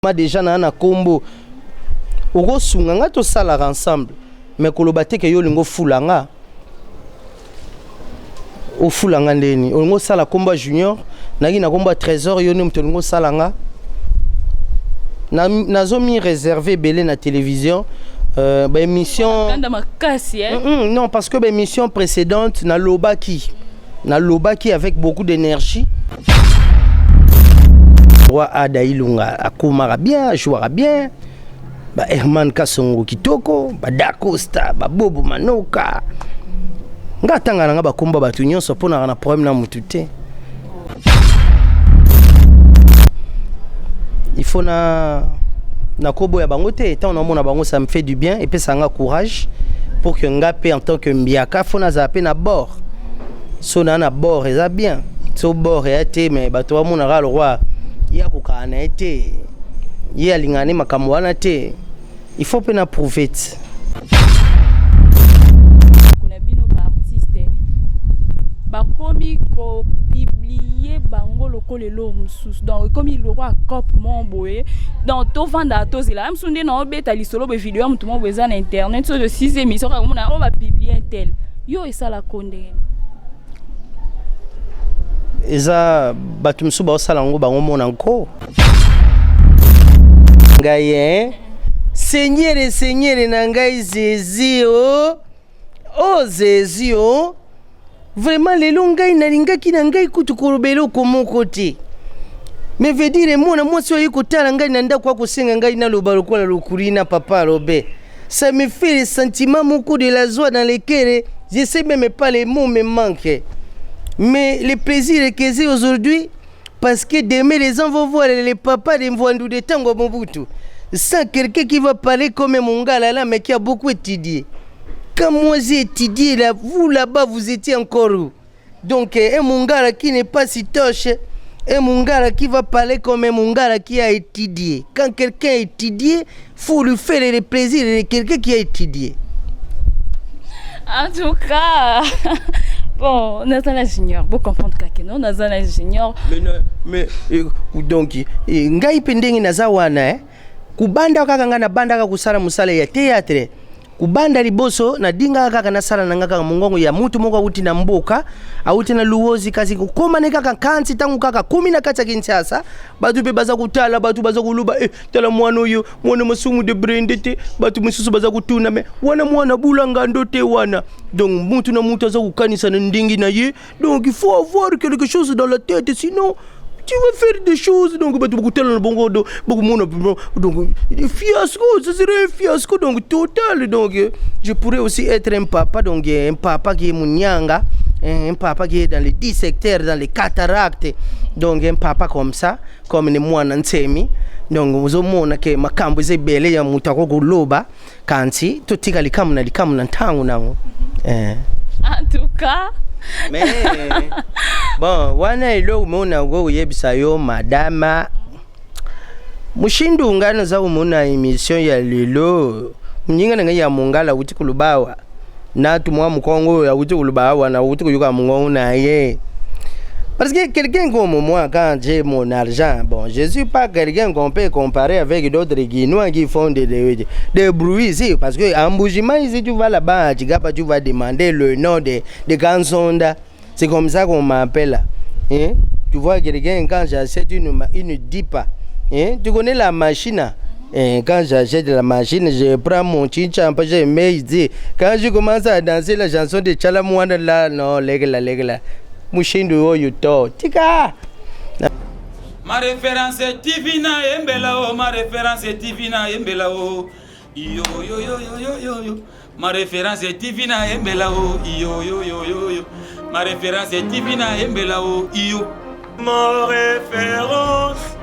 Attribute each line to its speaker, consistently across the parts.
Speaker 1: déjà na kombo oko sunga nga to sala ensemble mais koloba te ke yo lingo fulanga o fulanga ndeni o ngo sala komba junior naki na komba trésor yo ni mto lingo salanga nazo mi réservé belé na télévision ba émission non parce que ba émission précédente na lobaki avec beaucoup d'énergie. Ada Ilunga akumara bien, jouera bien. Ba Herman Kasongo kitoko, ba Da Costa, ba Bobo Manoka. Ngatanga nga ba komba batu nyonso pona na problème na mutu te. Il faut na kobo ya bango te, tant na mona bango ça me fait du bien et puis ça nga courage pour que ngape en tant que mbiaka faut na zaper na bord. So na bord eza bien. So bord ya te mais bato ba mona le roi ya kokana ete ya lingane makambo wana te il faut pena prouver
Speaker 2: kuna bino ba artiste ba komi ko publier bango lokolelo mususu donc comme il roi cop mon boye donc to vanda to zela am sunde na obeta lisolo be vidéo mutu mo beza na internet so de 6 émissions ka mona on va publier un tel yo et ça la condamne
Speaker 1: eza batu msuba osala ngo bango mona nko ngai seigneur na ngai zezio zezio vraiment lelo ngai nalingaki na ngai kutu kolobelo komoko te mais veut dire mona mwasi oyi kotala ngai na ndako akosenga ngai na loba lokola lokuri na papa Robert ça me fait le sentiment moko de la joie dans le cœur je sais même pas les mots me manquent. Mais le plaisir que j'ai aujourd'hui, parce que demain les gens vont voir les papas de Mvouandou de Tango Mobutu. Sans quelqu'un qui va parler comme mon gars là, mais qui a beaucoup étudié. Quand moi j'ai étudié là, vous là-bas vous étiez encore où? Donc un mon gars là qui n'est pas si toche, un mon gars là qui va parler comme un mon gars là qui a étudié. Quand quelqu'un a étudié, il faut lui faire le plaisir de quelqu'un qui a étudié.
Speaker 2: En tout cas... Bon, Nazana Junior, vous comprenez que non, Nazana Junior.
Speaker 1: Mais donc, ngai pendenge nazawana kubanda kaka ngana banda kaka kusala musala ya théâtre. Kubanda liboso na dinga kaka nasala na ngaka mungongo ya mutu moko uti na mboka, auti na luozi kazi koma ne kaka kansi tangu kaka 10 na kata Kinshasa, batu be baza kutala, batu baza kuluba tala mwana oyo, mwana masumu de brendete, batu mususu baza kutuna me, mwana bulanga ndote wana. Donc mutu na mutu aza kukanisa na ndingi na ye. Donc il faut avoir quelque chose dans la tête sinon tu vas faire des choses donc batu kutala na bongo do beaucoup mona donc fiasco, ça serait un fiasco donc total donc je pourrais aussi être un papa donc un papa qui est munyanga, un papa qui est dans les 10 secteurs dans les cataractes donc un papa comme ça comme ni mwana nsemi donc uzomona ke makambo zebele ya mutako kuloba kanti totika likamu na ntangu nango
Speaker 2: en tout cas
Speaker 1: mais bon wana ilo umeona go yebisa yo madama mushindu ngana za umona emission ya lelo mnyinga nga ya mungala uti kulubawa na tumwa mukongo ya uti kulubawa na uti kuyuka mungongo na ye. Parce que quelqu'un comme moi, quand j'ai mon argent, bon, je ne suis pas quelqu'un qu'on peut comparer avec d'autres Guinois qui font des bruits ici. Parce que en Bougima, ici, tu vas là-bas, tu vas demander le nom de Gansonda. C'est comme ça qu'on m'appelle. Hein? Tu vois quelqu'un, quand j'achète une dipa, hein? Tu connais la machine. Et quand j'achète la machine, je prends mon chinchamp, je mets ici. Quand je commence à danser la chanson de Chalamouana, là, non, légla. Mushindu oyo to tika
Speaker 3: ma référence est Tivina Embelao, ma référence est Tivina Embelao, yo ma référence est Tivina Embelao, yo ma référence est Tivina Embelao, yo ma référence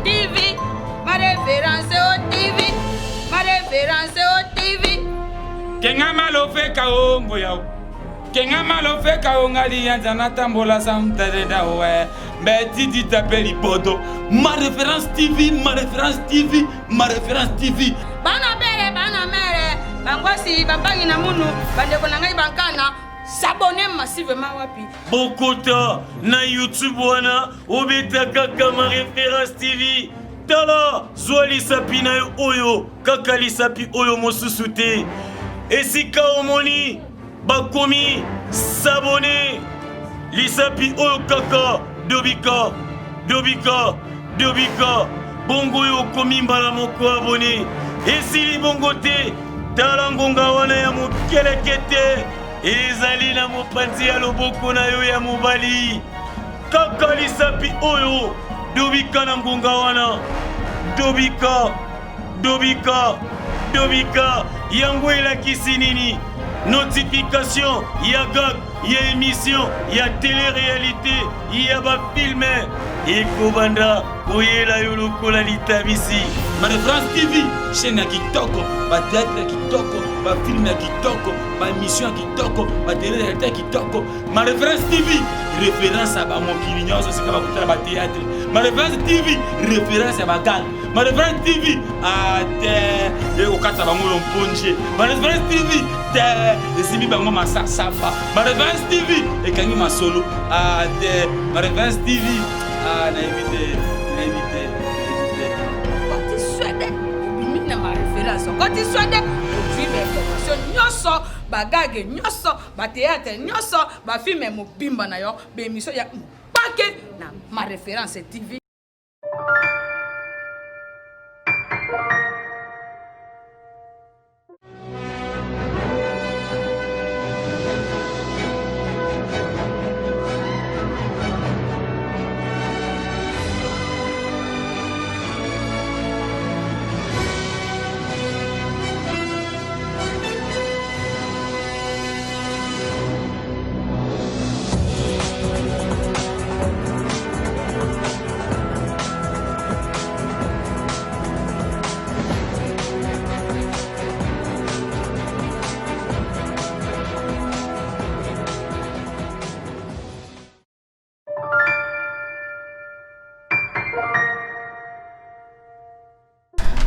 Speaker 2: TV, ma référence au TV, ma référence au TV.
Speaker 3: Kenga malo fe kaongo yao, kenga malo fe kaongali yanzana tambola samtare dawe. Mais Didi t'appelle Ibodo. Ma référence TV, ma référence TV, ma référence TV.
Speaker 4: Bana mere, bangwasi, babangi na munu, bandeko na ngai bankana, s'abonner massivement wapi.
Speaker 5: Bokota na YouTube wana, obeta kaka ma référence TV. Tala, zwali sapi na yo oyo, kaka li sapi oyo mosusu te. Esika omoni, bakomi, s'abonner. Li sapi oyo kaka, dobika, dobika, dobika. Bongo yo komi mbala moko abonné. Esili bongo te, tala ngonga wana ya mokeleke te. Ezali na mopanzi ya loboko na yo ya mobali. Kaka li sapi oyo, dobika na ngonga wana. Dobika, dobika, dobika. Yango elakisi nini? Notification, ya gag, ya émission, ya télé-réalité, ya ba filme. Ekobanda, oyela yo lokola litabisi.
Speaker 3: Ma référence TV, chaîne ya kitoko, ba théâtre ya kitoko, ba film ya kitoko, ba émission ya kitoko, ba télé-réalité ya kitoko. Ma référence TV, référence à ba mokili nyonso sika ba kutala ba théâtre. Ma référence TV, référence à ba gang. Ma référence TV, te okata bango lomponje. Ma référence TV, te esimi bango masasapa. Ma référence TV, ekangi masolo. Te ma référence TV, na éviter.
Speaker 4: Quand tu souhaites, bimina ma référence. Quand tu souhaites, tu veux information nyoso, bagage nyoso, ba théâtre nyoso, ba film mo bimba na yo, be émission ya paquet na ma référence TV.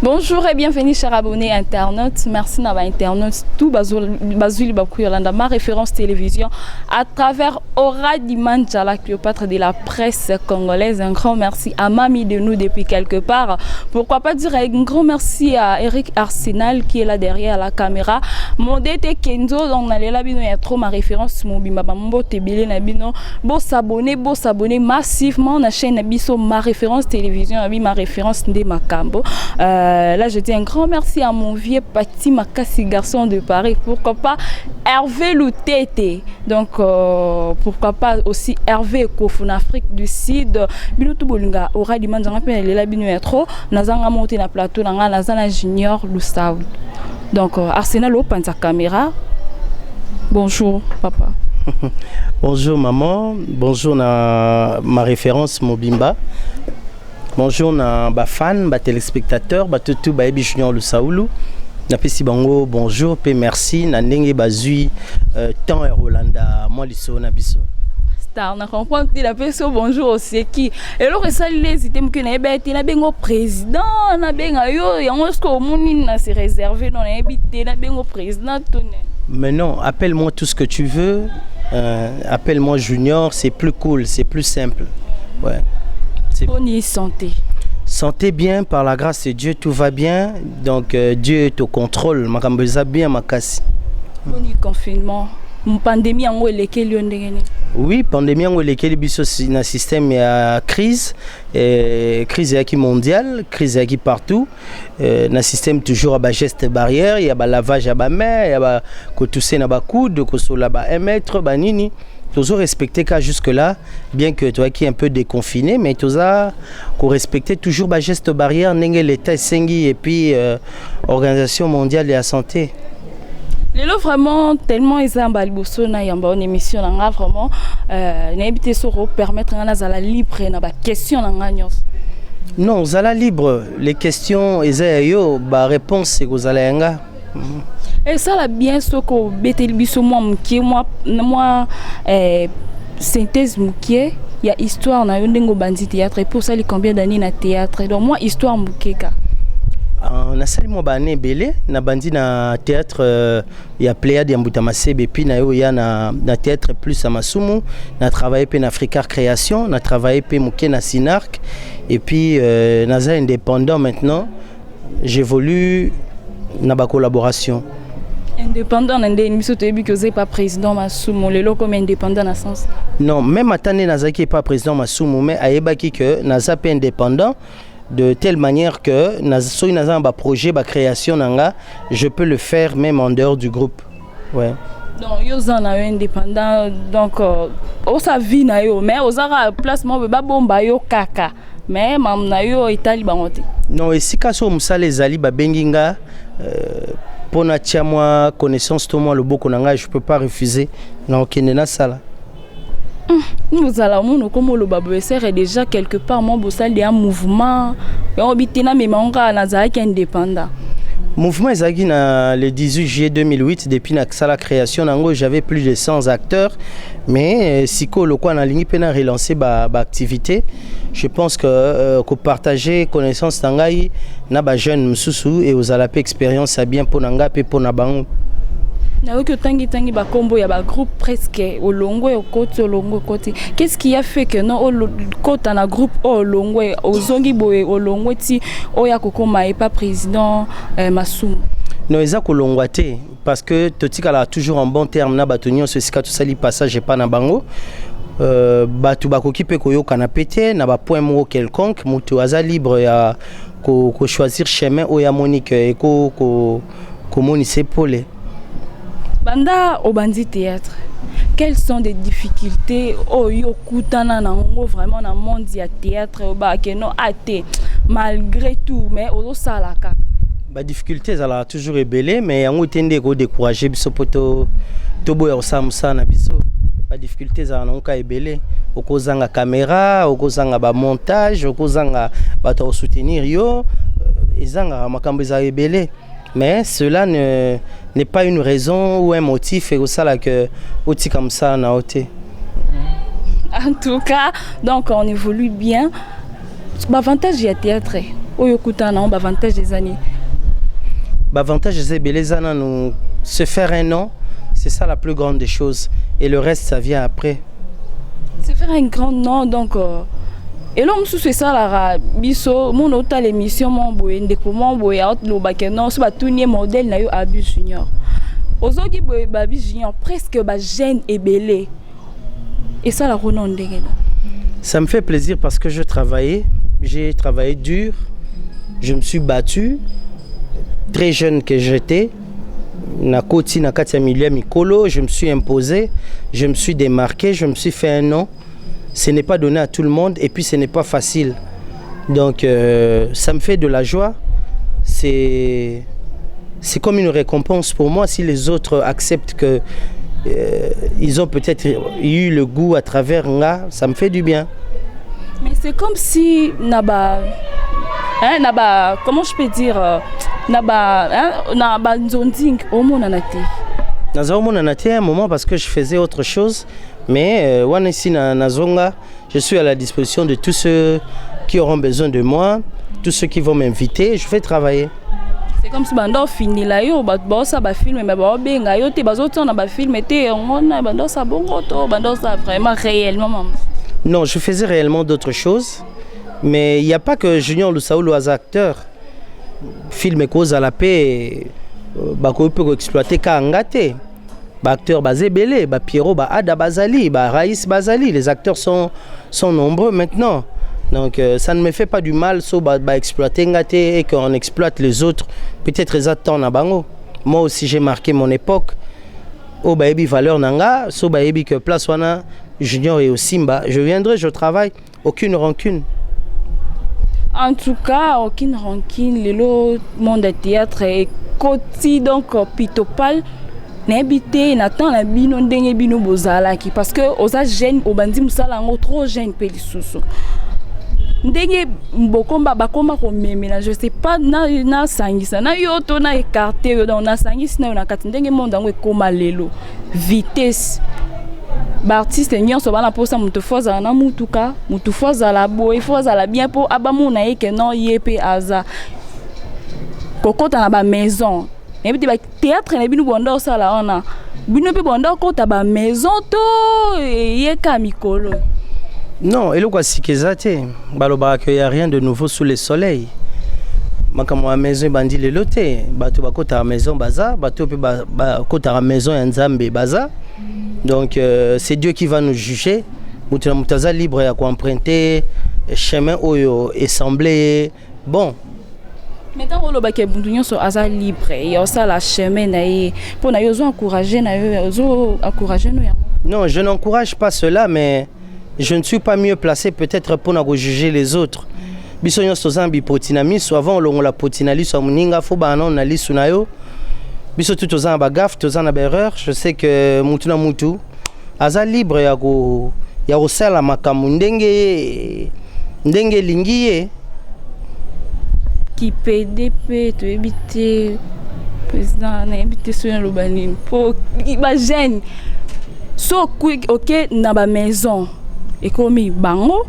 Speaker 2: Bonjour et bienvenue chers abonnés internautes. Merci d'avoir internautes tout Bazuli Bakuyolanda, ma référence télévision à travers Aura Dimanja, la Cléopâtre de la presse congolaise. Un grand merci à Mami de nous depuis quelque part. Pourquoi pas dire un grand merci à Eric Arsenal qui est là derrière la caméra. Mon DT Kenzo, on allait là, il y a trop ma référence, mon bimba, mon bote bilé, nabino, beau s'abonner massivement à la chaîne Nabiso, ma référence télévision, ma référence de Makambo. Là, je dis un grand merci à mon vieux Pati Makassi, garçon de Paris. Pourquoi pas Hervé Loutete. Donc, pourquoi pas aussi Hervé Kofun Afrique du Sud. Binutu Bolunga, Aura Dimanja, on appelle les labino trop. Nazanga monté na plateau, Nazana Junior Lussaoud. Donc, Arsenal open sa caméra. Bonjour, papa.
Speaker 1: Bonjour, maman. Bonjour, ma référence Mobimba. Bonjour na ba fan, ba téléspectateurs, ba tout ba ebi Junior Lusaulu. Na pesi bango bonjour pe merci na ndenge bazui temps et Rolanda moi liso na biso.
Speaker 2: Star na comprendre que la personne bonjour aussi qui et alors ça les items que na ebeti na bengo président na benga yo yango ce que moni na se réservé dans na ebité na bengo président tonne.
Speaker 1: Mais non, appelle-moi tout ce que tu veux. Appelle-moi Junior, c'est plus cool, c'est plus simple. Ouais.
Speaker 2: Bonne santé.
Speaker 1: Santé bien, par la grâce de Dieu, tout va bien. Donc Dieu est au contrôle. Makambeza bien makasi.
Speaker 2: Bon confinement. Une pandémie en
Speaker 1: Oui, pandémie en biso na système ya crise qui mondiale, crise qui partout. Na système toujours à bas gestes barrières, il y a ba lavage à bas main, il y a ba ko tousser na ba coude, ko sola ba 1 mètre, ba nini. Toujours respecter cas jusque-là, bien que toi qui es un peu déconfiné, mais tu as respecté toujours les gestes barrières, l'État et puis Organisation mondiale de la santé.
Speaker 2: Les lots vraiment tellement ils ont balbosso na yamba une émission là vraiment n'habiter sur permettre à la libre na ba question na
Speaker 1: non aux la libre les questions yo ba réponse c'est aux alenga.
Speaker 2: Et ça là bien ce que betel biso moi synthèse mukie il y a histoire na yo ndengo bandi théâtre et pour ça les combien d'années na théâtre donc moi histoire mukeka
Speaker 1: na sali mo bane belé na bandi na théâtre ya Pléiade ya Mbuta Masebe puis na yo ya na théâtre plus à Masumu na travaillé pe na Africar Création na travaillé pe mukie na Sinarc et puis naza indépendant maintenant j'évolue na ba collaboration
Speaker 2: indépendant na ndeni biso toyebi que vous pas président Masumu lelo comme indépendant na sens
Speaker 1: non même atane naza qui pas président Masumu mais ayebaki que naza pe indépendant de telle manière que naza naza ba projet ba création nanga je peux le faire même en dehors du groupe ouais
Speaker 2: donc yo zana indépendant donc o sa vie na yo mais ozara placement ba bomba yo kaka mais mam na yo itali bangote
Speaker 1: non et si kaso musale zali ba benginga pour na tia moi connaissance to moi le boko nanga je peux pas refuser na okende na sala
Speaker 2: nous allons comme le babouesser est déjà quelque part mon bossal un mouvement et on bitena mais manga nazaki indépendant
Speaker 1: mouvement ezaki na le 18 juillet 2008 depuis na sala création nango j'avais plus de 100 acteurs mais siko lokwa na lingi pena relancer ba activité je pense que partager connaissance tangai na ba jeune mususu et aux alapé expérience a bien pour nanga pe pour na bango
Speaker 2: na que tangi ba combo ya ba groupe presque au longo et au côté qu'est-ce qui a fait que non au côté na groupe au longo au zongi boye au longo ti o ya kokoma et pas président Masumu
Speaker 1: non eza kolongwa te parce que totikala toujours en bon terme na batonio ce sika to sali passage pas na bango batu bakoki pe koyoka na pété na ba point mot quelconque mutu aza libre ya ko choisir chemin o ya Monique et ko monise polé
Speaker 2: banda au bandi théâtre quelles sont les difficultés au yokutana na ngo vraiment na monde ya théâtre ba que non até malgré tout mais au salaka
Speaker 1: ba difficultés ala toujours ébélé mais yango tende ko décourager biso poto to boya osamsa na biso ba difficultés ala nka ébélé okozanga caméra okozanga ba montage okozanga ba to soutenir yo ezanga makambo za ébélé mais cela n'est pas une raison ou un motif et ça là que outil comme ça na oté.
Speaker 2: En tout cas, donc on évolue bien. L'avantage du théâtre, oyokuta na avantage des années.
Speaker 1: L'avantage des années nous se faire un nom, c'est ça la plus grande des choses et le reste ça vient après.
Speaker 2: Se faire un grand nom donc et l'homme sous ça la biso mon autre l'émission mon boy ndeko mon boy out lo bakeno so batunier modèle na yo Abus Junior ozoki boy babi junior presque ba jeune et belé et ça la renom ndenge
Speaker 1: ça me fait plaisir parce que j'ai travaillé dur, je me suis battu très jeune que j'étais na koti na katia milieu mikolo, je me suis imposé, je me suis démarqué, je me suis fait un nom. Ce n'est pas donné à tout le monde et puis ce n'est pas facile. Donc ça me fait de la joie. C'est comme une récompense pour moi si les autres acceptent que ils ont peut-être eu le goût à travers nga, ça me fait du bien.
Speaker 2: Mais c'est comme si naba comment je peux dire naba nzonding au monde anate.
Speaker 1: Naza au monde anate un moment parce que je faisais autre chose. Mais ici Nazonga, je suis à la disposition de tous ceux qui auront besoin de moi, tous ceux qui vont m'inviter, je vais travailler.
Speaker 2: C'est comme si bando fini là yo ba ça ba film mais ba benga yo te bazoto na ba film te on a bando ça bongo to bando ça vraiment réellement.
Speaker 1: Non, je faisais réellement d'autres choses, mais il n'y a pas que Junior Lusaoulou as acteur. Film cause à la paix, ba ko peut exploiter ka ngate. Acteurs Bazébélé, Pierrot, Ada Bazali, Raïs Bazali, les acteurs sont nombreux maintenant. Donc ça ne me fait pas du mal so exploiter ngate et qu'on exploite les autres. Peut-être les attendent à bango. Moi aussi j'ai marqué mon époque. Au baebi valeur nanga, so baebi que place wana Junior et au Simba. Je viendrai, je travaille, aucune rancune.
Speaker 2: En tout cas, aucune rancune. Le monde de théâtre est côté donc pitopal. N'habité n'attend la bino ndenge bino bozala ki parce que oza jeune obandi musala ngo trop jeune pe lisusu ndenge mbokomba bakoma ko memela je sais pas na sangisa na yo to na écarté yo donc na sangisa na kati ndenge monde ngo ekoma lelo vitesse baartiste nyonso bana posa mutu foza na mutuka mutu foza la boy foza la bien po abamona ye ke non ye pe aza kokota na ba maison et puis ba théâtre na binu bonda osala ona binu pe bonda kota ba maison to ye ka mikolo.
Speaker 1: Non, eloko asikeza te balobaka que y a rien de nouveau sous le soleil. Makambo ya maison bandi lelo te bato bakota maison baza bato pe bakota maison ya Nzambe baza. Donc c'est Dieu qui va nous juger. Mutu na mutaza libre ya emprunter chemin oyo assemblée bon.
Speaker 2: Maintenant on loba ke buntu nyonso aza libre et ça la chemin na ye pour na yo zo encourager na yo zo encourager no ya.
Speaker 1: Non, je n'encourage pas cela mais je ne suis pas mieux placé peut-être pour na juger les autres. Biso nyonso zambi potinami so avant longo la potinali so muninga fo ba non na lisu na yo. Biso tout aux ans bagaf, tous ans erreur. Je sais que mutu na mutu aza libre ya ko sala makamu ndenge lingiye
Speaker 2: qui PDP to ebité président na ebité so na lobani po ba jeune so quick OK na ba maison et comme bango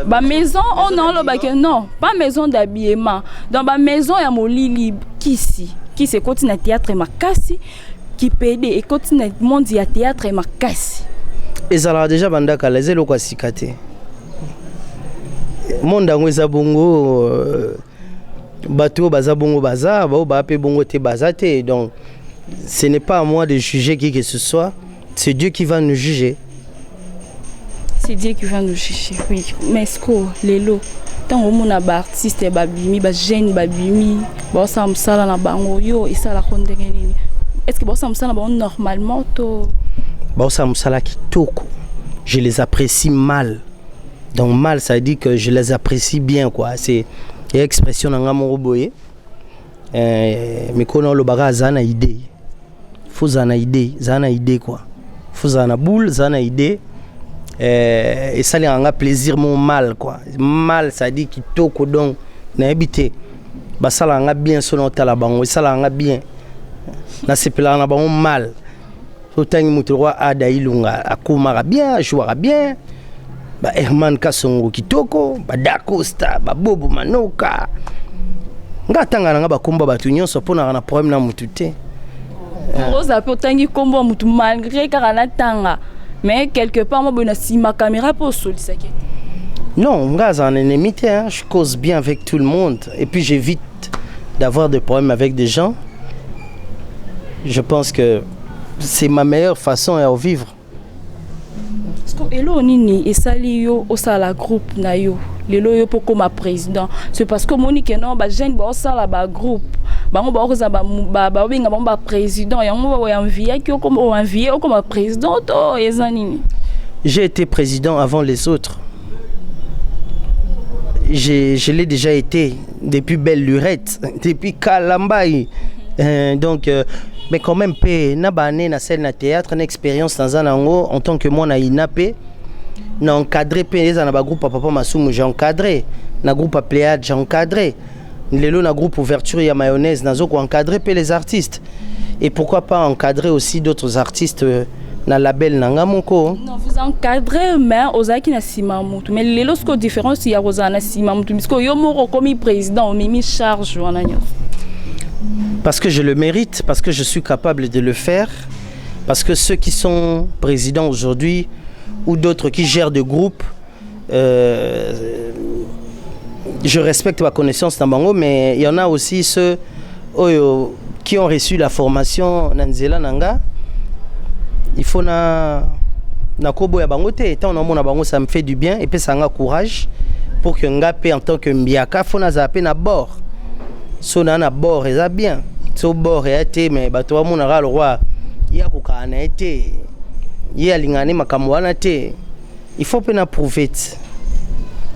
Speaker 2: ba maison on non lobaki non pas maison d'habillement dans ba maison ya molili kisi qui se continue théâtre makasi qui pede et continue monde ya théâtre makasi
Speaker 1: ezala déjà bandaka lezelo kwa sikate monde ngweza bongo bato baza bongo baza ba pe bongo te bazate donc ce n'est pas à moi de juger qui que ce soit, c'est Dieu qui va nous juger.
Speaker 2: C'est Dieu qui va nous juger, oui. Mais est-ce que les lots tant au monde ba artiste babimi ba jeune babimi ba sam sala na bango yo isala kondenge nini est-ce que ba sam sala ba normalement to
Speaker 1: ba sam sala kitoko je les apprécie mal donc mal ça dit que je les apprécie bien quoi c'est une expression na ngamo boye mais kono lo baga zana idée faut zana idée quoi faut zana boule zana idée et ça les rend plaisir mon mal quoi mal ça dit kitoko donc na habité ba ça la bien sono tala bango ça la nga bien na sepela na bango mal autant mutu roi ada ilunga akuma bien jouera bien ba Herman Kasongo kitoko ba Dacosta ba Bobo Manoka ngatanga nga ba komba batu nyonso pona na problème na mutu te
Speaker 2: rosa pe tangi kombo mutu malgré kana tanga. Mais quelque part, moi, si ma caméra pour solisake.
Speaker 1: Non, moi, j'en ai ennemi, hein. Je cause bien avec tout le monde. Et puis, j'évite d'avoir des problèmes avec des gens. Je pense que c'est ma meilleure façon à vivre.
Speaker 2: Elo nini esali yo osala groupe na yo lelo yo poko ma président c'est parce que monique non ba jeune ba osala ba groupe bango ba oza ba benga ba président yango ba envier ki comme envier comme président to ezanini.
Speaker 1: J'ai été président avant les autres. Je l'ai déjà été depuis Belle Lurette, depuis Kalambaï. Donc mais quand même na bané na scène na théâtre une expérience dans un ango en tant que moi na inapé na encadré les na ba groupe papa masumu j'ai encadré na groupe Pléiade j'ai encadré lelo na groupe ouverture ya mayonnaise nazo ko encadrer les artistes et pourquoi pas encadrer aussi d'autres artistes na label nanga moko.
Speaker 2: Non vous encadrez mais ozaki na sima mutu mais lelo ce que différence ya rozana sima mutu parce que yo moko comme président on mimi charge wana nyos.
Speaker 1: Parce que je le mérite, parce que je suis capable de le faire, parce que ceux qui sont présidents aujourd'hui ou d'autres qui gèrent des groupes, je respecte ma connaissance Nambango, mais il y en a aussi ceux qui ont reçu la formation Nanzela Nanga. Il faut na kobo ya bango te, tant na mona bango ça me fait du bien et puis ça nga courage pour que ngape en tant que mbiaka faut na zaper na bord. So na bord eza bien so bord été mais bato ba mona le roi ya ko kana été ya lingane makambo wana te il faut pe na prouver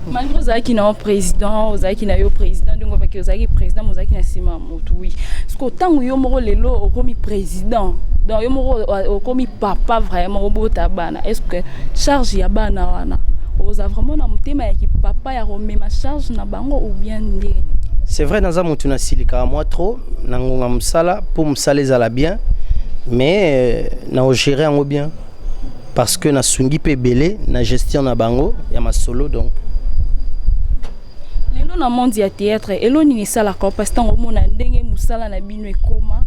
Speaker 2: malgré ozaki na président ozaki na yo président donc avec ozaki président ozaki na sima moto oui parce que tant yo moko lelo okomi président donc yo moko okomi papa vraiment obota bana est-ce que charge ya bana wana oza vraiment na mutema ya ki papa ya remema charge na bango ou bien ndenge.
Speaker 1: C'est vrai dans un mutuna silika moi trop nangonga musala pour musala ezala bien mais na gérer en bien. parce que na sungi pe belé na gestion na bango ya ma solo donc
Speaker 2: lelo na monde ya théâtre elo nini sala ko parce que ngomona ndenge musala na bino ekoma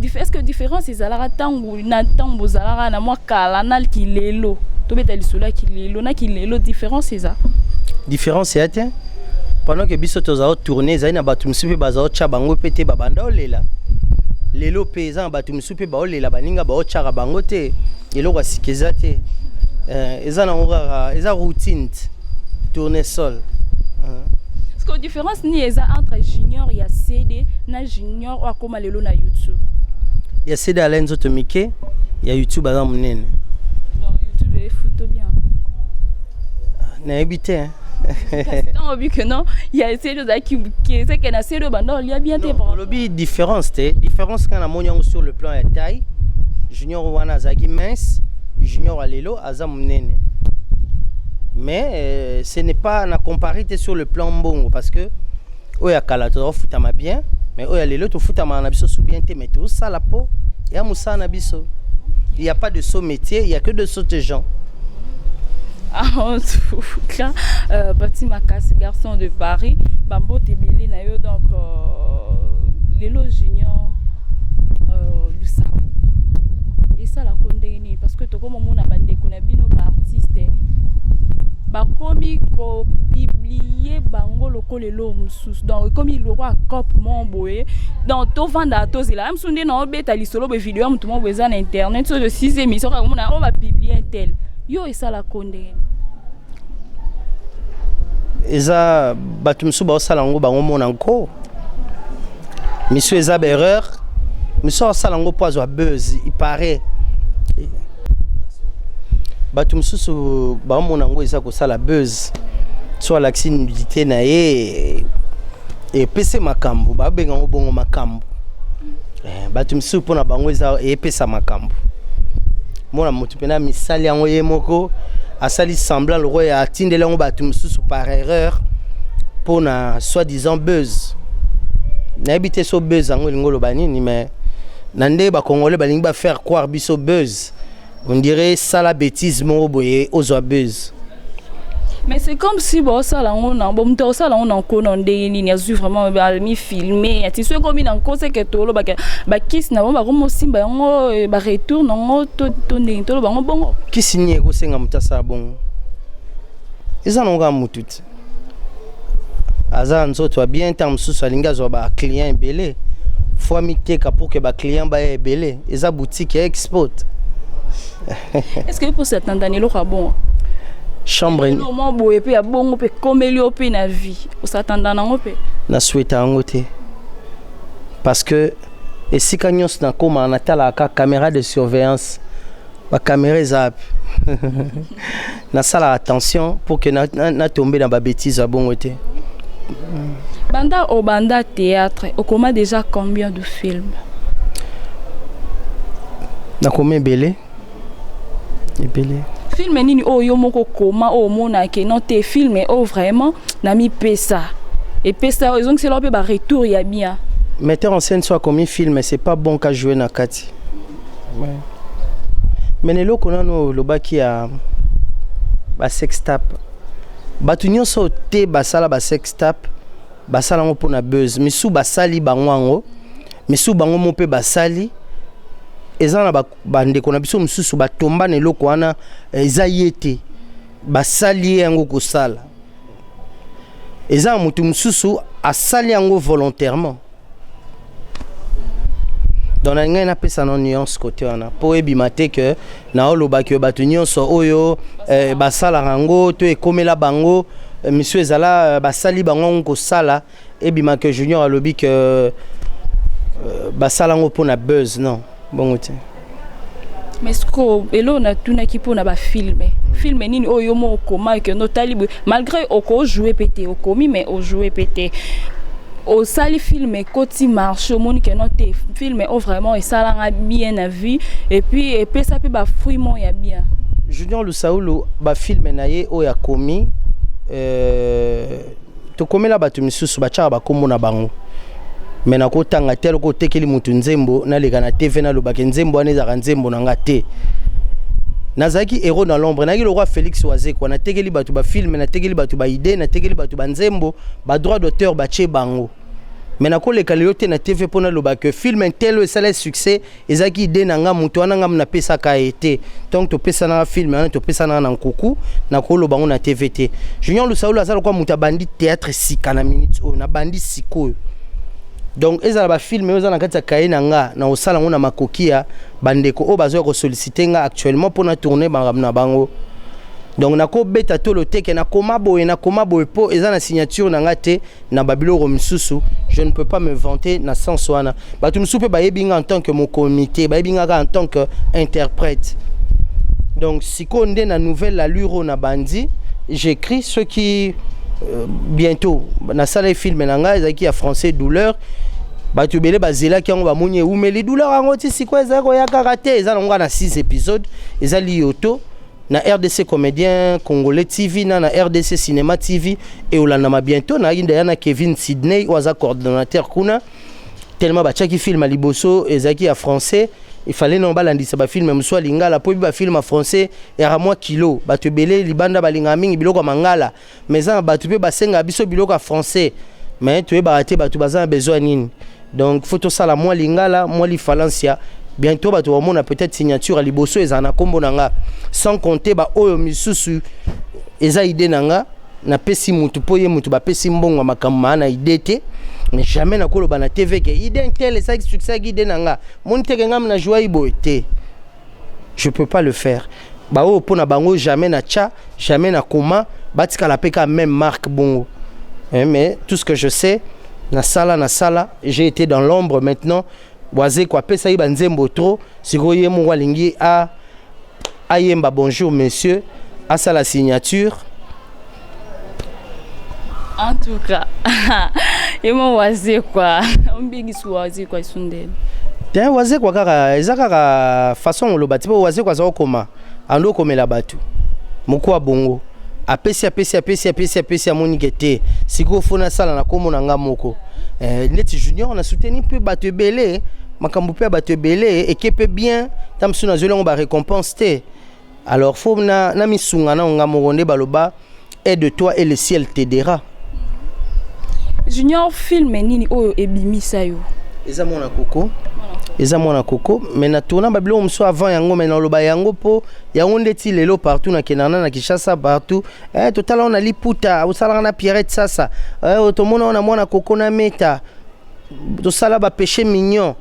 Speaker 2: est-ce que différence ezalaka tango na tango zalaka na mwa kala na kilelo to beta lisolo kilelo na kilelo différence eza
Speaker 1: différence ya te pendant que biso tozao tourner ezali na bato misupe bazao tcha bango pete babanda olela lelo pe eza na bato misupe baolela baninga baotchaka bango te eloko asikeza te eza na ngora eza routine tourner sol.
Speaker 2: Est-ce que différence ni eza entre junior ya CD na junior akoma lelo na YouTube
Speaker 1: ya CD ala nzoto mike ya YouTube aza munene
Speaker 2: donc YouTube est photo bien
Speaker 1: na ebité
Speaker 2: tant vu que non il y a CD qui c'est que na CD bando il y a bien te
Speaker 1: par lobby différence quand na monyango sur le plan ya taille junior wana zaki mince junior alelo aza munene mais ce n'est pas na comparité sur le plan mbongo parce que oya kala to futama bien mais oya lelo to futama na biso sou bien te mais to ça la peau ya musa na biso il y a pas de saut métier il y a que de sauter gens.
Speaker 2: En tout cas petit Makasi garçon de Paris bambo tebeli na yo donc lelo junior du sao et ça la condamné parce que to comme mona bande ko na bino ba artiste bakomi ko publier bango lokolelo mususu donc comme il aura cop mon boye donc to vanda to zela même sunde na obeta lisolo be vidéo mutu mo beza na internet so de 6 émissions ka mona on va publier tel yo et ça la condamné
Speaker 1: eza bato musu ba osala ngo bango mona nko misu eza erreur misu osala ngo poizo buzz il paraît bato mususu ba mona ngo eza ko sala buzz so l'accès nudité na ye et pese makambo ba benga ngo bongo makambo bato mususu pona bango eza e pesa makambo mona mutu pena misali yango ye moko asali semblant le roi ya atindela ngo bato mususu par erreur pona soi-disant buzz na ebité so buzz yango lingolo banini mais nande ba congolais balingi ba faire croire biso buzz. On dirait ça la bêtise mon boye aux buzz.
Speaker 2: Mais c'est comme si bon ça là on a bon tout ça là on a encore des lignes azur vraiment mi filmé tu sais comme in cause que tout le ba kiss na ba comme simba on ba retourne on to ndenge to ba bon
Speaker 1: qui signe ko senga mutasa bon eza nonga mutut azan so toi bien tam sous alinga zo ba client belé faut miteka pour que ba client ba belé eza boutique export.
Speaker 2: Est-ce que pour cette année là bon
Speaker 1: chambre
Speaker 2: ni moment boye pe ya bongo pe komelio pe na vie o s'attendre na ngope
Speaker 1: na souhaita ngote parce que et si kanyos na koma na tala ka caméra de surveillance ba caméra zap na sala attention pour que na tomber dans ba bêtise bongo te
Speaker 2: banda théâtre o comment déjà combien de films
Speaker 1: na combien belé
Speaker 2: film nini o yo moko koma o mona ke non te film o vraiment na mi pesa et pesa ils ont que c'est leur ba retour ya bien
Speaker 1: metteur en scène soit comme un film c'est pas bon qu'à jouer na kati ouais mais ne loko nano lobaki ya ba sextap batunyo so te basala ba sextap basala ngo pona buzz misu basali bangwango misu bango mo pe basali ezana bande kona biso mususu batomba ne loko wana eza yete basali yango ko sala eza mutu mususu asali yango volontairement dans la ngena pesa non nuance côté wana po ebimate que na oloba que batu nyonso oyo basala rango to ekomela bango monsieur ezala basali bango ko sala ebima que junior alobi que basala ngo pona buzz non. Bon côté.
Speaker 2: Mais ce que elo na tuna ki pona ba filmer. Filmer nini oyo mo koma que no talibu malgré oko jouer pété okomi mais o jouer pété. Au sali filmer koti marche moni que no te filmer o vraiment et ça la bien à vie et puis ça peut ba fruit mon ya bien.
Speaker 1: Junior Lusaulu ba filmer na ye o ya komi to komela batu misusu ba cha ba komona bango. Mais na ko tanga tel ko tekeli mutu nzembo na leka na TV na lobaka nzembo aneza ka nzembo na ngate nazaki héros dans l'ombre naki le roi Félix Wazekwa na tekeli batu ba film na tekeli batu ba idée na tekeli batu ba nzembo ba droit d'auteur ba tche bango mais na ko le kaliote na TV pona lo ba que film tel ça le succès ezaki idée na nga mutu wana nga na pesa ka été donc to pesa na film na to pesa na nkuku na ko lo bango na TVT Junior Lusaulu azala kwa muta bandi théâtre sika na minute o na bandi siko donc ezala ba film oza na kati ya kaye na nga na osala ngona makokia bandeko o bazo ko solliciter nga actuellement pour na tourner na bango donc nako beta to lo teke na koma boye po eza na signature na nga te na babilo misusu je ne peux pas me vanter na sens wana batu msupe ba yebinga en tant que mon comité ba yebinga en tant que interprète donc siko nde na nouvelle allure na bandi j'écris ce qui bientôt na salle film na nga ezaki ya français douleur batu bele bazela ki ngo ba monye umeli douleur ngo ti siko ezako ya karaté eza ngo na 6 épisodes ezali yoto na RDC comédien congolais TV na RDC cinéma TV et olanda bientôt na inda na Kevin Sydney oza coordonnateur kuna tellement ba chaki film à liboso ezaki à français il fallait non balandisa ba film mso lingala po ba film en français et à moi kilo batu belé libanda balinga mingi biloko mangala mais ça batu pe basenga biso biloko en français mais tu es baraté batu bazana besoin nini donc photo ça la moi lingala moi li Valencia bientôt batu on a peut-être signature à liboso ezana kombo nanga sans compter ba oyo misusu eza idée nanga na pesi mutu poye mutu ba pesi mbongo makamba na idée te mais jamais na koloba na TV que idée tel ça succès idée nanga mon teke ngam na joie iboité je peux pas le faire ba o pona bango jamais na cha jamais na koma batika la peka même marque bongo mais tout ce que je sais na sala j'ai été dans l'ombre maintenant boisé quoi pesa iba nzembo trop sikoye mo walingi a ayemba bonjour monsieur à ça la signature.
Speaker 2: En tout cas, et moi waze quoi, on bigi waze quoi sunde.
Speaker 1: Tiens waze quoi kaka ezaka façon lo bati po waze quoi za koma ando komela batu. Moko bongo. Apesi moni kete. Siko fona sala na komo na ngamoko. Neti junior na soutenir peu batu belé, makambo pe batu belé et qui peut bien tamsu na zolo on ba récompense te. Alors faut na misunga na ngamoronde baloba aide-toi et le ciel t'aidera.
Speaker 2: Junior film nini oyo ebimisa yo
Speaker 1: eza mona koko mais na tourna babilo mso avant yango mais na loba yango po yango ndeti lelo partout na Kenana na Kinshasa partout total on a liputa osala na Pierrette sasa otomona on a mona koko na meta to sala ba péché mignon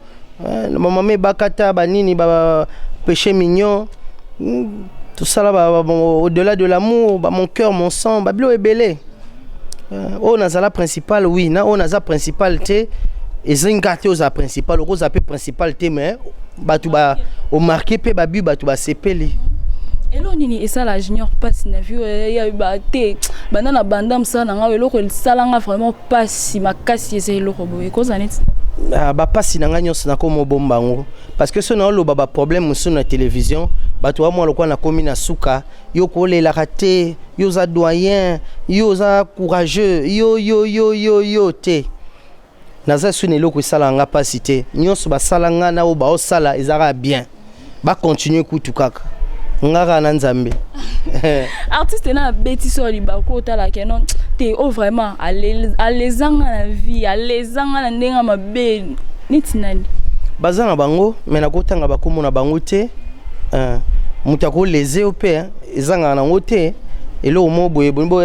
Speaker 1: maman me bakata banini ba péché mignon tout ça là au-delà de l'amour mon cœur mon sang babilo ebele on a la principale oui na on a la principale té et zingate aux principale aux appel principale té mais batu ba au marqué pe babu batu ba sepeli
Speaker 2: elo nini et ça la junior passe na vue ya ba té banana bandam ça na nga eloko salanga vraiment pas si makasi ese eloko boye koza net
Speaker 1: ba pasi na nga nyonso na komo bombango parce que ce na lo baba problème sur la télévision bato wa mwa lokwa na komi na suka yo ko le la raté yo za doyen yo za courageux yo te naza sune loko sala nga pasi te nyonso ba sala nga na o ba o sala ezara bien ba continuer kutu kaka ngaka na nzambe
Speaker 2: artiste na beti so liba ko tala kenon te o vraiment alezanga na vie alezanga na ndenga mabe nitinani
Speaker 1: bazana bango mena kotanga bakomo na bango te mutako leze ope ezanga na ngote elo mo boye bo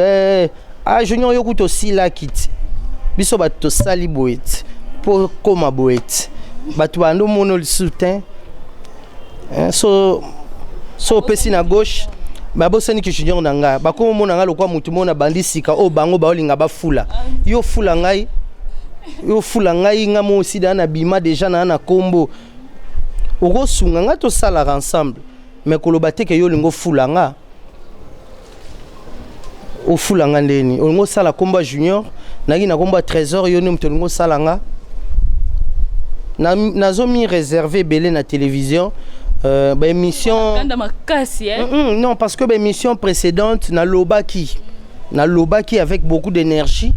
Speaker 1: junior yokuto sila kit biso bato sali boet pour koma boet bato bando mono le soutien so pesi na gauche babosani ki junior nanga bakomo mona nga lokwa mutu mona bandisika o bango baolinga bafula yo fula ngai nga mo aussi na bima déjà na kombo oko sunga nga to sala ensemble mais koloba te ke yo lingo fula nga o fula nga ndeni olingo sala komba junior nagi na komba trésor yo ni mto lingo sala nga nazo mi réservé belé na télévision ba émission non parce que ba émission précédente na lobaki avec beaucoup d'énergie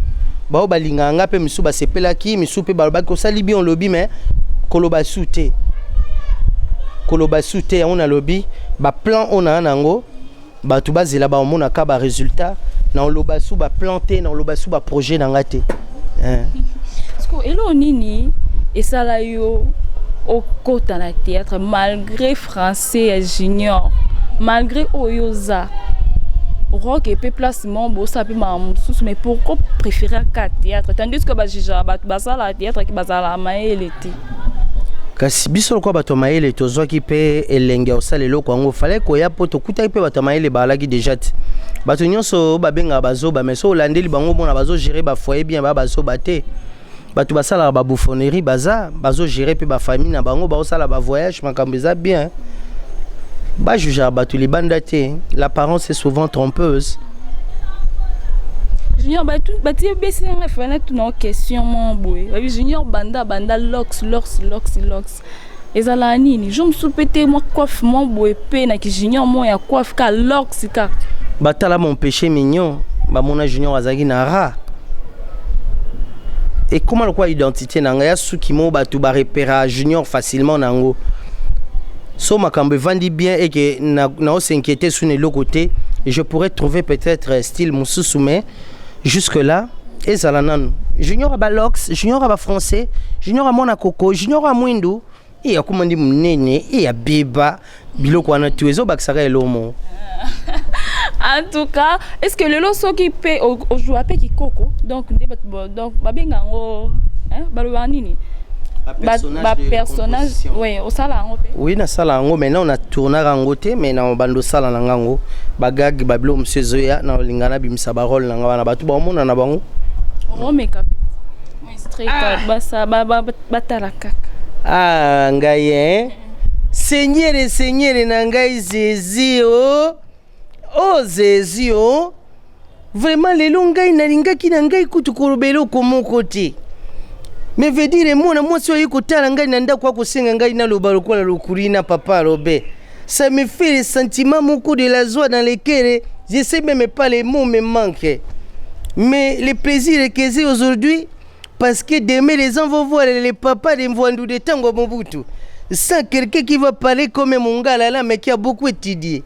Speaker 1: ba balinga nga pe misu ba sepelaki misu pe ba ko sali bien lobby mais koloba souté koloba sute on a lobby ba plan on a nango ba tu bazela ba on a ka ba résultat na loba sou ba planter na loba sou ba projet na ngate
Speaker 2: parce que elo nini et ça là yo au côté na théâtre malgré français et junior malgré oyoza rock et placement bo ça peut sous mais pourquoi préférer ka théâtre tandis que ba jija ba ça la théâtre qui bazala maele ti
Speaker 1: kasi biso ko bato maele tozwaki pe elenge osala eloko yango fallait ko ya poto kutaki pe bato maele balaki déjà bato nyonso babenga bazo ba mais so olandeli bango bona bazo gérer ba foyer bien ba bazo baté bato basala ba bouffonnerie bazo gérer pe ba famille na bango ba osala ba voyage makambo eza bien ba juger bato libanda te l'apparence est souvent trompeuse.
Speaker 2: Junior bati besi nga fana tout non question mon boy junior banda lox ezala nini je me soupete moi coiffe mon boy pe na ki junior moi ya coiffe ka lox ka
Speaker 1: batala mon péché mignon ba mona junior azaki na ra et comment quoi identité na nga ya suki mo batu ba repérer junior facilement nango so makambe vandi bien et que na s'inquiéter sur les côtés je pourrais trouver peut-être style mususu mais jusque là ezala nanu junior aba lox junior aba français junior amona koko junior amwindu et akumandi munene et abeba biloko wana tu ezo baksaka elomo.
Speaker 2: En tout cas, est-ce que le lot qui paie au joueur qui coco donc babenga ngo balwanini personnage oui au sala ngo pe
Speaker 1: oui na sala ngo maintenant on a tourné rango te mais na bando sala na ngango bagag bablo monsieur Zoya na lingana bimisa ba rôle na ngana batu ba mona na bango
Speaker 2: o make up moi straight basa batala kaka
Speaker 1: ngai seigneur na ngai zezio zezio vraiment lelo ngai nalingaki na ngai kutu kolobelo komoko te mais veut dire moi so yiko tala ngai na ndako ko senga ngai na loba lokola lokurina papa Robert ça me fait le sentiment beaucoup de la joie dans le cœur je sais même pas les mots me manquent mais le plaisir que j'ai aujourd'hui parce que demain les gens vont voir les papas de Mvandu de Tango Mobutu sans quelqu'un qui va parler comme Mongala là mais qui a beaucoup étudié.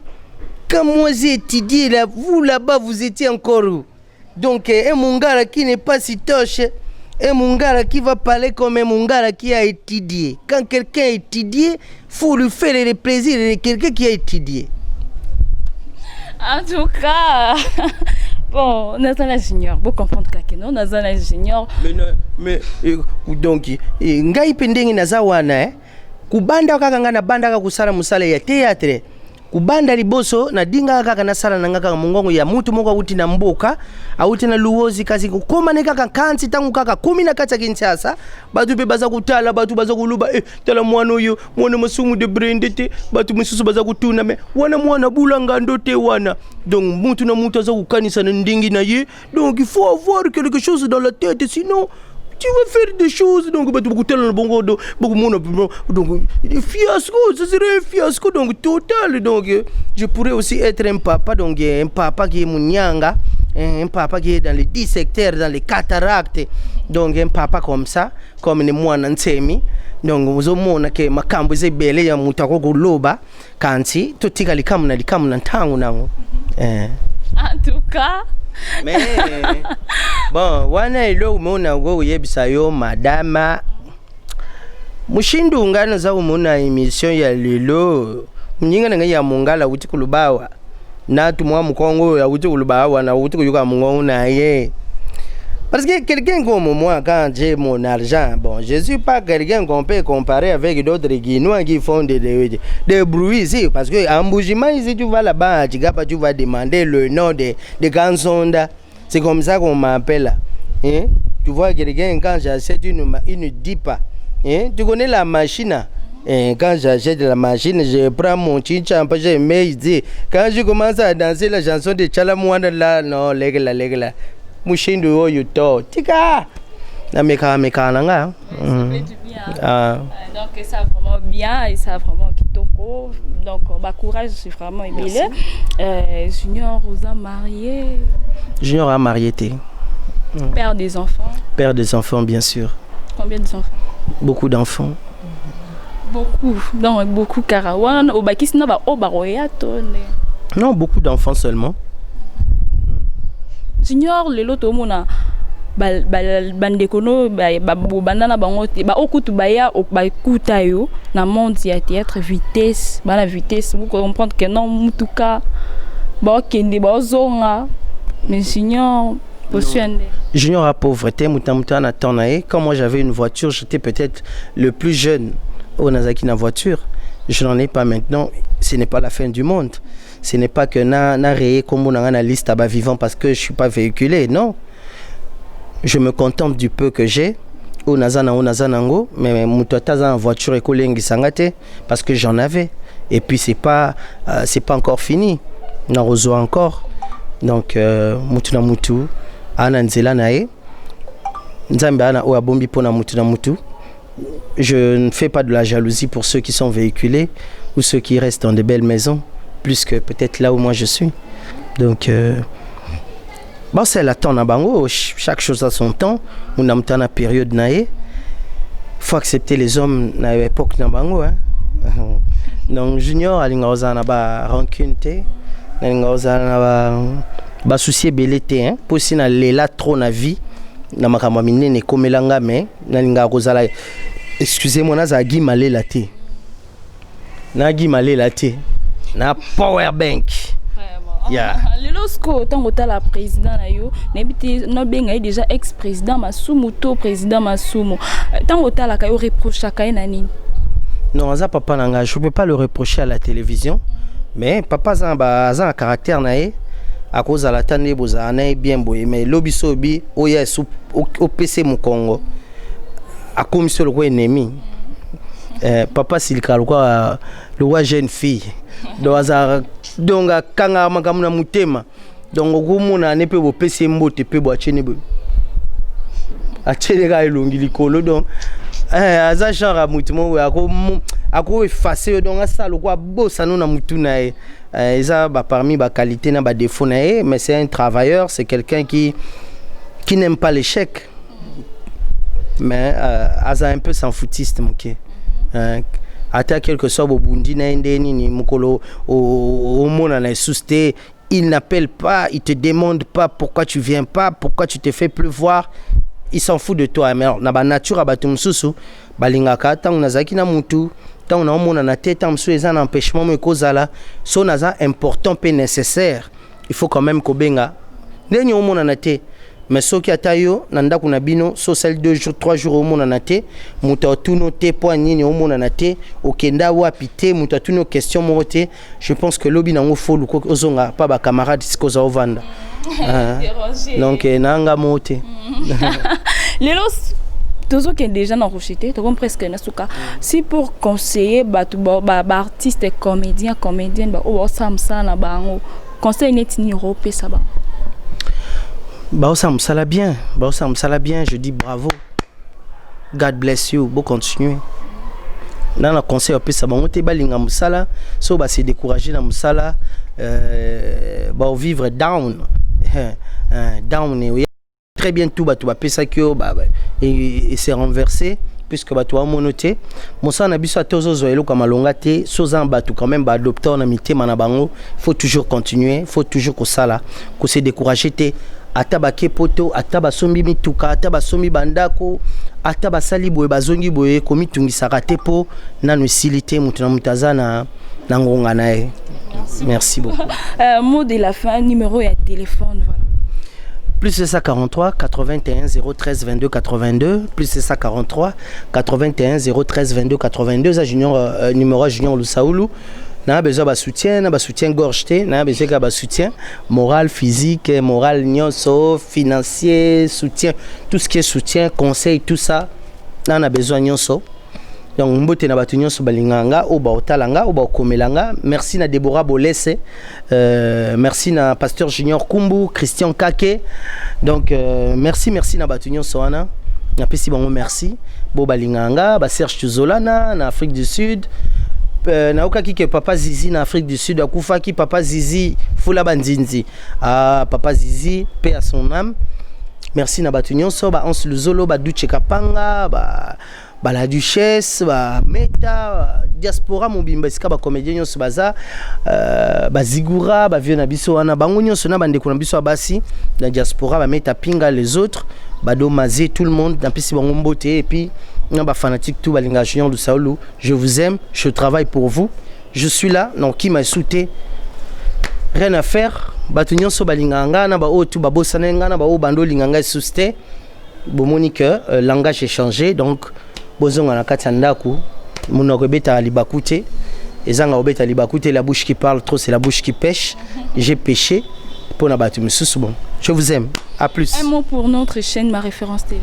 Speaker 1: Quand moi j'ai étudié là, vous là-bas vous étiez encore où? Donc un Mongala qui n'est pas si toche, un Mongala qui va parler comme un Mongala qui a étudié. Quand quelqu'un a étudié, faut lui faire le plaisir de quelqu'un qui a étudié.
Speaker 2: En tout cas, bon, on a un ingénieur, vous comprenez que non, on a un ingénieur.
Speaker 1: Mais donc, ngai pendenge nazawana kubanda kaka ngana banda kaka kusala musala ya théâtre. Kubanda liboso na dinga kaka na sala nanga kaka mungongo ya mutu moko uti na mboka auti na luozi kazi koma ne kaka kanti tangu kaka 10 na kata Kinshasa batu be baza kutala batu baza kuluba tala mwana oyo mwana masumu de brandete batu mususu baza kutuna me wana mwana bulanga ndote wana donc mutu na mutu aza kukanisa na ndingi na ye donc il faut avoir quelque chose dans la tête sinon tu vas faire des choses donc bah tu beaucoup tellement bon beaucoup monde donc fiasco ce serait un fiasco donc total donc je pourrais aussi être un papa donc un papa qui est munyanga un papa qui est dans les 10 secteurs dans les cataractes donc un papa comme ça comme ni mwana nsemi donc uzomona ke makambo zebele ya mutako kuloba kanti totika likamu na ntangu nango
Speaker 2: en tout cas
Speaker 1: mais bon wana ilo umeona go yebisa yo madama mushindu ngana za umona emission ya lelo mnyinga nga ya mungala uti kulubawa na tumwa mkongo ya uti kulubawa na uti kuyuka mungongo na ye parce que quelqu'un comme moi quand j'ai mon argent bon je suis pas quelqu'un qu'on peut comparer avec d'autres Guinois qui font des bruits ici parce que en Bougima ici tu vas là-bas tu vas demander le nom de Gansonda c'est comme ça qu'on m'appelle hein tu vois quelqu'un quand j'achète une dipa hein tu connais la machine quand j'achète la machine je prends mon chicha je mets ici quand je commence à danser la chanson de Chalamouana là non légla mushindu oyo to tika na meka nanga
Speaker 2: donc ça vraiment bien et ça vraiment kitoko donc bah courage c'est vraiment ébélé Junior Rosa marié
Speaker 1: Junior a marié
Speaker 2: père des enfants
Speaker 1: bien sûr
Speaker 2: combien d'enfants
Speaker 1: beaucoup d'enfants
Speaker 2: Beaucoup, donc beaucoup Karawan, au Bakisna, au Baroyato.
Speaker 1: Non, beaucoup d'enfants seulement.
Speaker 2: Junior, le lot au monde, bandekono, bandana bangote, okutu baya, bakutayo, na monde ya théâtre vitesse, la vitesse, vous comprendre que non, mutuka, kende, zonga, mais Junior,
Speaker 1: Junior à pauvreté, moutamouta na tonae. Quand moi j'avais une voiture, j'étais peut-être le plus jeune au Nazaki na voiture. Je n'en ai pas maintenant. Ce n'est pas la fin du monde. Ce n'est pas que na réé comme on a une liste à bas vivant parce que je suis pas véhiculé. Non. Je me contente du peu que j'ai. Au Nazanango, mais moutata en voiture et kolengi sangate parce que j'en avais. Et puis c'est pas encore fini. On reçoit encore. Donc mutu na mutu ana nzela nae. Nzambe ana o abombi pona mutu na mutu. Je ne fais pas de la jalousie pour ceux qui sont véhiculés ou ceux qui restent dans de belles maisons, plus que peut-être là où moi je suis. Donc, bon, c'est la temps à Bango, chaque chose a son temps. On a une période nae. Faut accepter les hommes à l'époque na Bango. Hein. Donc, Junior, il y a rancune, il y a souci belleté, hein. Pour si na lela trop na vie. Na makamwa minene komelanga me na linga kozala excusez-moi na za gimale la te na gimale la te na power bank
Speaker 2: yeah. Lorsque tango tala président na yo nebiti no benga déjà ex-président Masumu to président Masumu tango tala ka yo reproche ka nani
Speaker 1: non za papa nanga je peux pas le reprocher à la télévision mais papa za un caractère nae à cause de la tannée bozana bien boye mais lobisobi oya au PC mu Congo a comme sur le ennemi papa silika le roi jeune fille donc kanga makamuna mutema donc okumuna ne pe bo PC mbote pe bo achene bo achene ga elongi likolo donc aza genre mutumo ako effacer donc ça le quoi bossa no na mutuna ça parmi ba qualité na ba défaut na mais c'est un travailleur, c'est quelqu'un qui n'aime pas l'échec mais asa un peu sans foutiste moké ata quelque soit au bundi na ndeni ni mukolo au mona na susté il n'appelle pas, il te demande pas pourquoi tu viens pas, pourquoi tu te fais plus voir. Il s'en fout de toi mais na ba nature abatum susu balingaka tang nazaki na mutu tant na mona na tête am so ezan empêchement me kozala so naza important pe nécessaire il faut quand même kobenga ndeni o mona na te mais soki atayo na ndako na bino so sel 2 jours 3 jours o mona na te muta tuno te point nini o mona na te okenda wapi te muta tuno question mo te je pense que lobi na ngo folu ko ozonga pa ba camarade sikoza ovanda donc nanga moté
Speaker 2: Lélos toujours qui est déjà dans Rochité, tu comprends presque nasuka. Si pour conseiller artistes et comédiens ou samsa na bango, conseil net ni européen ça ba.
Speaker 1: Ba samsa bien, je dis bravo. God bless you, bon continuer. Dans le conseil européen ça bango te balinga musala, so ba se décourager na musala ba vivre down. Down et très bien tout tu vas penser que et c'est renversé puisque tu as monoté mon sang na biso atozo zoelo comme longa te sozan batu quand même adopter na mité manabango faut toujours continuer faut toujours ko sala ko se décourager te ataba kepoto ataba sombi mituka ataba sombi bandako ataba sali boye bazongi boye komi tungisaka te po nanu silité mutu na mutazana na ngonga nae merci beaucoup
Speaker 2: mot de la fin numéro et téléphone voilà
Speaker 1: plus c'est ça 43 81 013 22 82 plus c'est ça 43 81 013 22 82 ça junior numéro junior Lusaulu na besoin de soutien gorge te na besoin de soutien moral physique moral nyonso financier soutien tout ce qui est soutien conseil tout ça na besoin nyonso donc mbote na batu nyonso balinganga o ba otalanga o ba komelanga merci na Deborah Bolese merci na pasteur Junior Kumbu Christian Kake donc merci na batu nyonso wana na pesi bango merci bo balinganga ba Serge Tuzolana na Afrique du Sud na okaki ke papa Zizi na Afrique du Sud akufaki papa Zizi fula banzinzi papa Zizi paix à son âme merci na batu nyonso ba Ons Luzolo ba Duche Kapanga ba la duchesse ba meta diaspora mobimba esika ba comédien nyonso baza ba zigura ba vieux na biso wana bango nyonso na bande ko na biso basi na diaspora ba meta pinga les autres ba domazer tout le monde na pisi bango mbote et puis na ba fanatique tout ba linga Junior du Saoulou, je vous aime, je travaille pour vous, je suis là, non qui m'a sauté, rien à faire. Batu nyonso ba linga ngana ba o tout ba bosana ngana ba o bando linga ngai susté bomoni que langage est changé donc bozonga na kati ndaku munoko beta libakute ezanga obeta libakute la bouche qui parle trop c'est la bouche qui pêche. J'ai péché pour na batu mususu bon. Je vous aime. À plus.
Speaker 2: Un mot pour notre chaîne Ma Référence TV.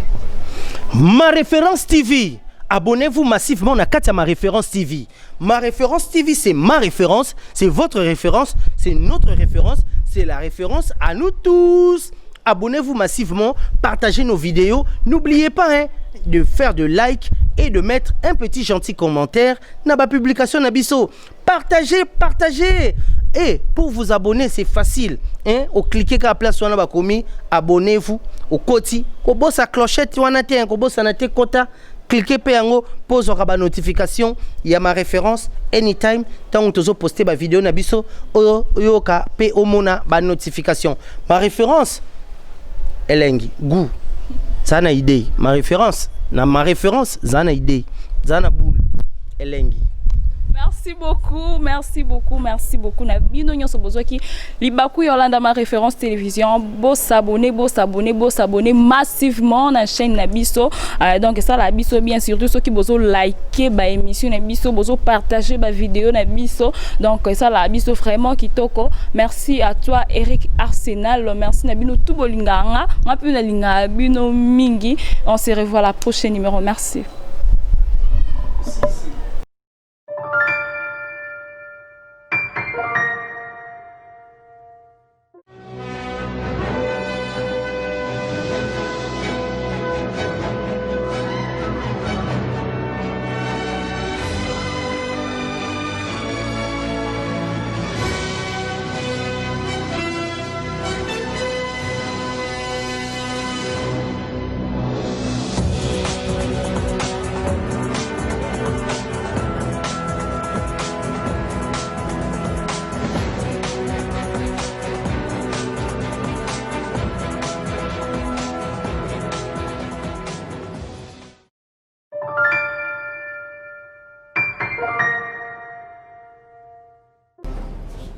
Speaker 1: Ma Référence TV. Abonnez-vous massivement à Katia Ma Référence TV. Ma Référence TV, c'est ma référence, c'est votre référence, c'est notre référence, c'est la référence à nous tous. Abonnez-vous massivement, partagez nos vidéos. N'oubliez pas de faire de like et de mettre un petit gentil commentaire dans ma publication Nabiso. Partagez, partagez. Et pour vous abonner, c'est facile. Au cliquer sur la place où on a commis, abonnez-vous au côté. Au bout sa clochette, on a été un bout sa quota. Cliquez sur pose la notification. Il y a Ma Référence anytime. Tant que vous postez ma vidéo Nabiso, yoka pe omona ba notification. Ma Référence, elengi goût. Ça na idée. Ma Référence, Ma Référence, ça na idée. Ça na boule. Elengi.
Speaker 2: Merci beaucoup, merci beaucoup, merci beaucoup. Na bino nyonso bozoki libaku Yolanda Ma Référence télévision. Beau s'abonner massivement na chaîne na biso. Donc ça la biso bien surtout ceux qui bozo liker ba émission na biso, bozo partager ba vidéo na biso. Donc ça la biso vraiment kitoko. Merci à toi Eric Arsenal. Merci na bino tout bolinganga. Ngapi na linga bino mingi. On se revoit la prochaine numéro. Merci.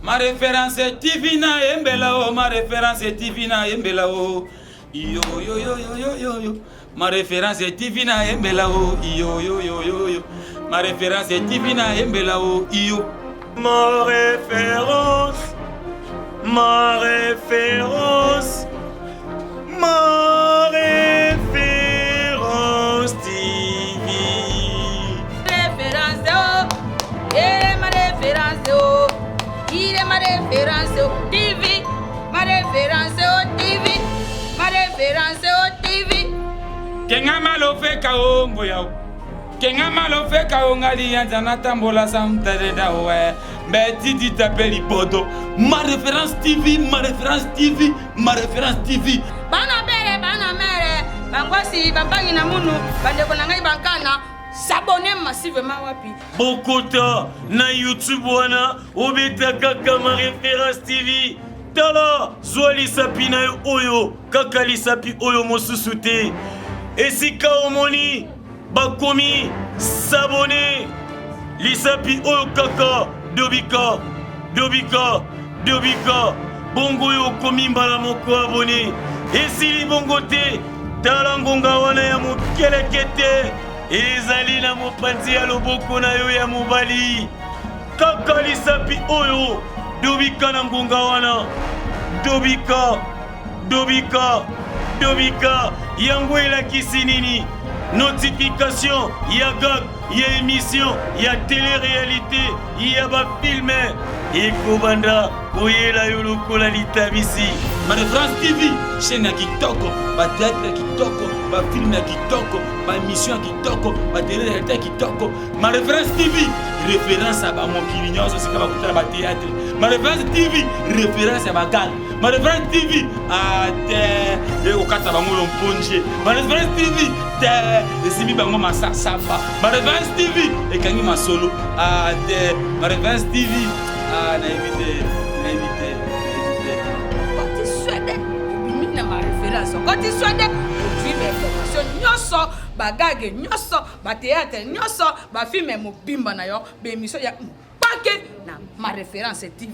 Speaker 3: Ma référence est Tivina Embelao, ma référence est Tivina Embelao. Yo yo yo yo yo yo yo. Ma référence est Tivina Embelao. Yo yo yo yo yo. Ma référence est Tivina Embelao. Yo.
Speaker 5: Ma référence. Ma référence. Ma référence TV.
Speaker 4: Référence oh. Et ma référence oh. Il est ma référence au TV, ma référence au TV, ma référence au TV.
Speaker 3: Kenga malo fe kao ngoya. Kenga malo fe kao ngali yanzana tambola samtare da we. Mbeti di tapeli poto. Ma référence TV, ma référence TV, ma référence TV.
Speaker 4: Bana mere, bangwasi babangi na munu, bandeko na ngai bankana. S'abonner massivement wapi.
Speaker 5: Bokota na YouTube wana obeta kaka Ma Référence TV. Tala zwali sapi na oyo kaka lisapi oyo mosusu te. Esika omoni bakomi s'abonner lisapi oyo kaka dobika bongo yo komi mbala moko abonné. Esili bongo te tala ngonga wana ya mokelekete. Ezali na mopanzi ya loboko na yo ya mobali. Kaka lisapi oyo dobika na ngonga wana. Dobika yango elakisi nini? Notification ya gag ya émission ya télé-réalité ya ba filme ekobanda koyela yo lokola litabisi.
Speaker 3: Ma Référence TV, chaîne ya kitoko, ba théâtre ya kitoko, ba film ya kitoko, ba émission ya kitoko, ba télé-réalité ya kitoko. Ma Référence TV, référence à ba mokili nyonso sika ba kutala ba théâtre. Ma Référence TV, référence à ba gag. ma référence TV te okata bango lomponje ma référence TV te esimi bango masasaba ma référence TV ekangi masolo te ma référence TV na éviter
Speaker 4: quand tu souhaites obimi na ma référence quand tu souhaites tu veux information nyoso bagage nyoso ba théâtre nyoso ba film mobimba na yo be émission ya pake na ma référence TV